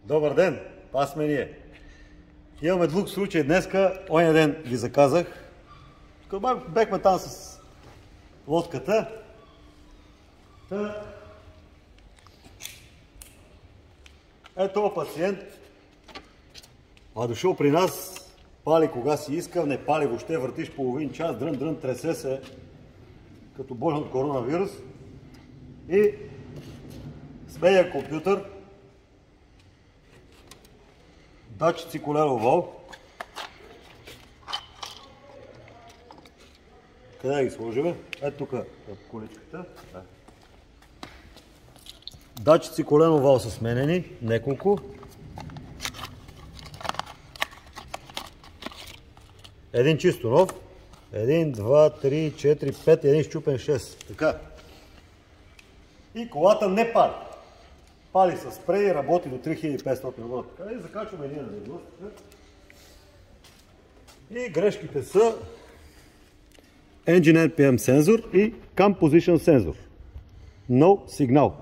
Добър ден, това сме ние. Имаме друг случай днеска, оня ден ви заказах. Бехме там с лодката. Ето този пациент дошъл при нас, пали кога си иска, не пали въобще, въртиш половин час, дрън, тресе се, като болен от коронавирус. И смея компютър, датчици колелов вал. Къде ги сложим? Ето тук в количката. Датчици коленов вал са сменени, неколко. Един чисто нов. 1, 2, 3, 4, 5, един щупен 6. Така. И колата не пали. Пали с спрей, работи до 3500 оборота. Така и закачваме един на и грешките са Engine RPM сензор и Cam Position сензор. No signal.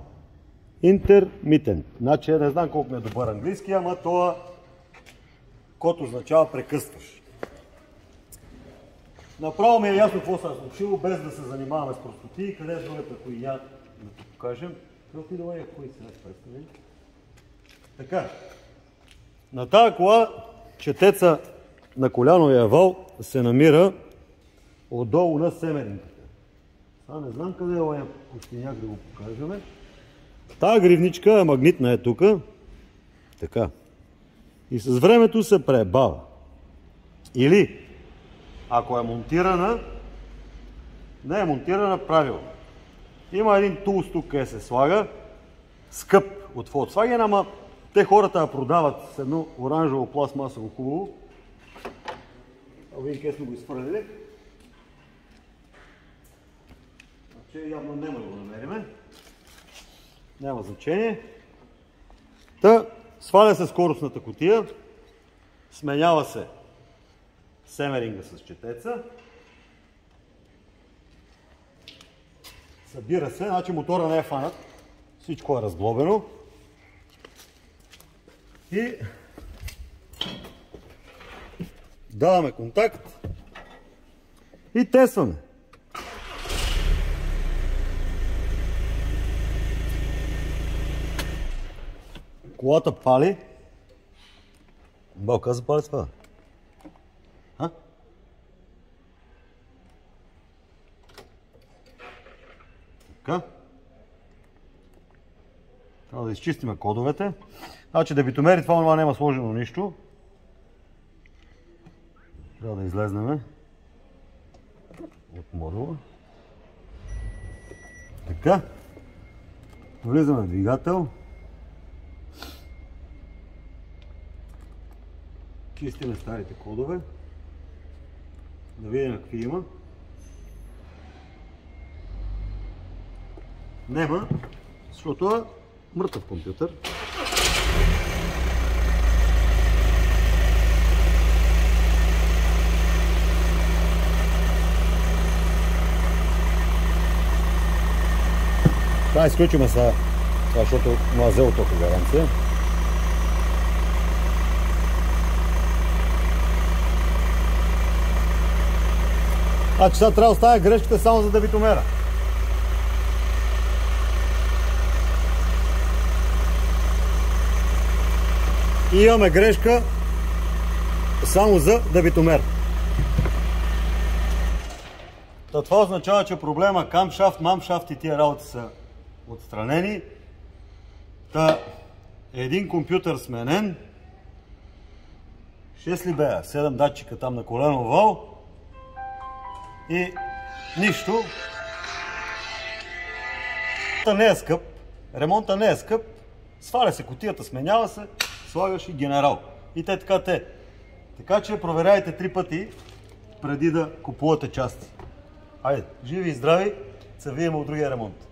Intermittent. Значи не знам колко ми е добър английски, ама това код означава прекъсваш. Направо ми е ясно какво се е случило, без да се занимаваме с простоти. Къде е другата коя да ти покажем. Отидала е кои се представи. Така. На тази кола четеца на коляновия вал се намира отдолу на семеринката. Сега не знам къде е оня костиняк да го покажем. Тая гривничка е магнитна е тук. Така. И с времето се преебава. Или ако е монтирана, не е монтирана правилно. Има един тулс тук, къде се слага, скъп от Volkswagen, ама те хората я продават с едно оранжево пластмасово хубаво. Видим къде сме го изхвърлили. Значи явно няма да го намериме. Няма значение. Та, сваля се скоростната кутия, сменява се семеринга с четеца. Събира се, значи мотора не е фанат, всичко е разглобено. И даваме контакт и тестваме. Колата пали. Бълка запали това. Така. Трябва да изчистим кодовете. Значи дебитомери, това няма сложено нищо. Трябва да излезнем от модула. Така. Влизаме в двигател. Чистиме старите кодове. Да видим какви има. Нема, защото е мъртъв компютър. Да, изключиме сега, защото му е взел толкова гаранция. Значи сега трябва да оставя грешката само за дебитомера. И имаме грешка само за дебитомер. Това означава, че проблема камшафт, мамшафт и тия работи са отстранени. Един компютър сменен. 6 ли бея? 7 датчика там на коленов вал. И нищо. Не е скъп. Ремонта не е скъп. Сваля се кутията, сменява се. Слагаш и генерал. И те. Така че проверяйте 3 пъти преди да купувате части. Хайде, живи и здрави, се видим от другия ремонт.